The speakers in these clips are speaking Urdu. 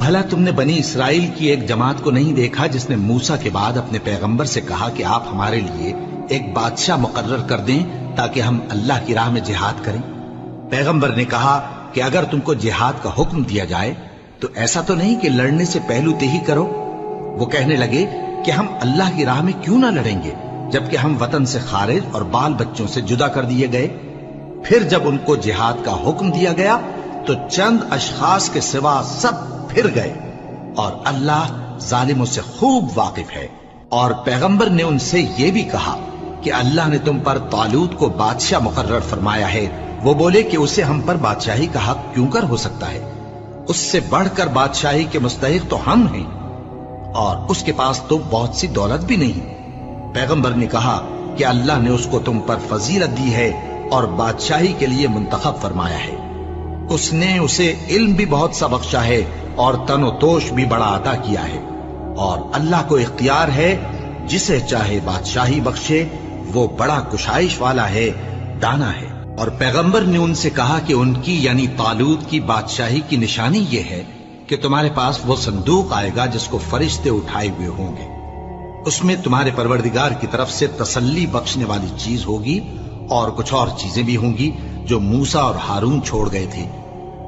بھلا تم نے بنی اسرائیل کی ایک جماعت کو نہیں دیکھا جس نے موسیٰ کے بعد اپنے پیغمبر سے کہا کہ آپ ہمارے لیے ایک بادشاہ مقرر کر دیں تاکہ ہم اللہ کی راہ میں جہاد کریں؟ پیغمبر نے کہا کہ اگر تم کو جہاد کا حکم دیا جائے تو ایسا تو نہیں کہ لڑنے سے پہلو تہی کرو۔ وہ کہنے لگے کہ ہم اللہ کی راہ میں کیوں نہ لڑیں گے جبکہ ہم وطن سے خارج اور بال بچوں سے جدا کر دیے گئے۔ پھر جب ان کو جہاد کا حکم دیا گیا تو چند اشخاص کے سوا سب پھر گئے، اور اللہ ظالموں سے خوب واقف ہے۔ اور پیغمبر نے ان سے یہ بھی کہا کہ اللہ نے تم پر طالوت کو بادشاہ مقرر فرمایا ہے۔ وہ بولے کہ اسے ہم پر بادشاہی کا حق کیوں کر ہو سکتا ہے؟ اس سے بڑھ کر بادشاہی کے مستحق تو ہم ہیں، اور اس کے پاس تو بہت سی دولت بھی نہیں۔ پیغمبر نے کہا کہ اللہ نے اس کو تم پر فضیلت دی ہے اور بادشاہی کے لیے منتخب فرمایا ہے۔ اس نے اسے علم بھی بہت سا بخشا ہے اور تن و توش بھی بڑا عطا کیا ہے، اور اللہ کو اختیار ہے جسے چاہے بادشاہی بخشے، وہ بڑا کشائش والا ہے، دانا ہے۔ اور پیغمبر نے ان سے کہا کہ ان کی یعنی طالوت کی بادشاہی کی نشانی یہ ہے کہ تمہارے پاس وہ صندوق آئے گا جس کو فرشتے اٹھائے ہوئے ہوں گے۔ اس میں تمہارے پروردگار کی طرف سے تسلی بخشنے والی چیز ہوگی، اور کچھ اور چیزیں بھی ہوں گی جو موسیٰ اور ہارون چھوڑ گئے تھے۔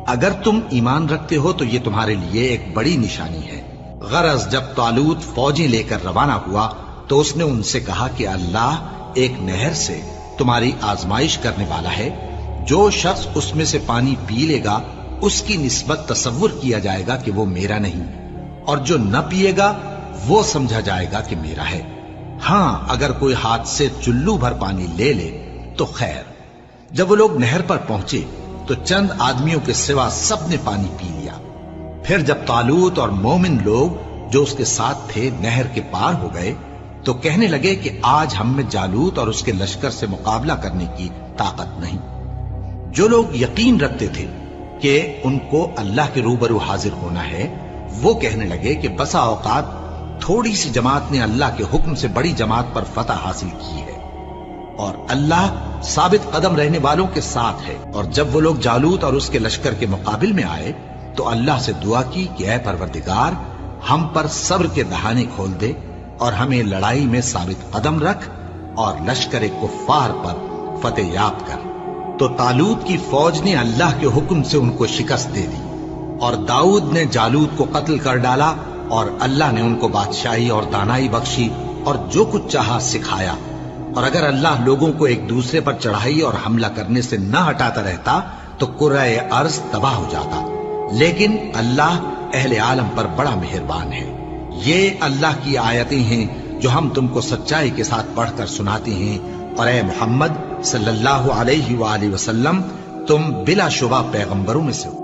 اگر تم ایمان رکھتے ہو تو یہ تمہارے لیے ایک بڑی نشانی ہے۔ غرض جب طالوت فوجیں لے کر روانہ ہوا تو اس نے ان سے کہا کہ اللہ ایک نہر سے تمہاری آزمائش کرنے والا ہے، جو شخص اس میں سے پانی پی لے گا اس کی نسبت تصور کیا جائے گا کہ وہ میرا نہیں، اور جو نہ پیے گا وہ سمجھا جائے گا کہ میرا ہے۔ ہاں اگر کوئی ہاتھ سے چلو بھر پانی لے لے تو خیر۔ جب وہ لوگ نہر پر پہنچے تو چند آدمیوں کے سوا سب نے پانی پی لیا۔ پھر جب طالوت اور مومن لوگ جو اس کے ساتھ تھے نہر کے پار ہو گئے تو کہنے لگے کہ آج ہم میں جالوت اور اس کے لشکر سے مقابلہ کرنے کی طاقت نہیں۔ جو لوگ یقین رکھتے تھے کہ ان کو اللہ کے روبرو حاضر ہونا ہے، وہ کہنے لگے کہ بسا اوقات تھوڑی سی جماعت نے اللہ کے حکم سے بڑی جماعت پر فتح حاصل کی ہے، اور اللہ ثابت قدم رہنے والوں کے ساتھ ہے۔ اور جب وہ لوگ جالوت اور اس کے لشکر کے مقابل میں آئے تو اللہ سے دعا کی کہ اے پروردگار، ہم پر صبر کے دہانے کھول دے اور ہمیں لڑائی میں ثابت قدم رکھ اور لشکر کفار پر فتح یاب کر۔ تو طالوت کی فوج نے اللہ کے حکم سے ان کو شکست دے دی، اور داؤد نے جالوت کو قتل کر ڈالا، اور اللہ نے ان کو بادشاہی اور دانائی بخشی اور جو کچھ چاہا سکھایا۔ اور اگر اللہ لوگوں کو ایک دوسرے پر چڑھائی اور حملہ کرنے سے نہ ہٹاتا رہتا تو کرۂ ارض تباہ ہو جاتا، لیکن اللہ اہل عالم پر بڑا مہربان ہے۔ یہ اللہ کی آیتیں ہیں جو ہم تم کو سچائی کے ساتھ پڑھ کر سناتے ہیں، اور اے محمد صلی اللہ علیہ وآلہ وسلم، تم بلا شبہ پیغمبروں میں سے ہو۔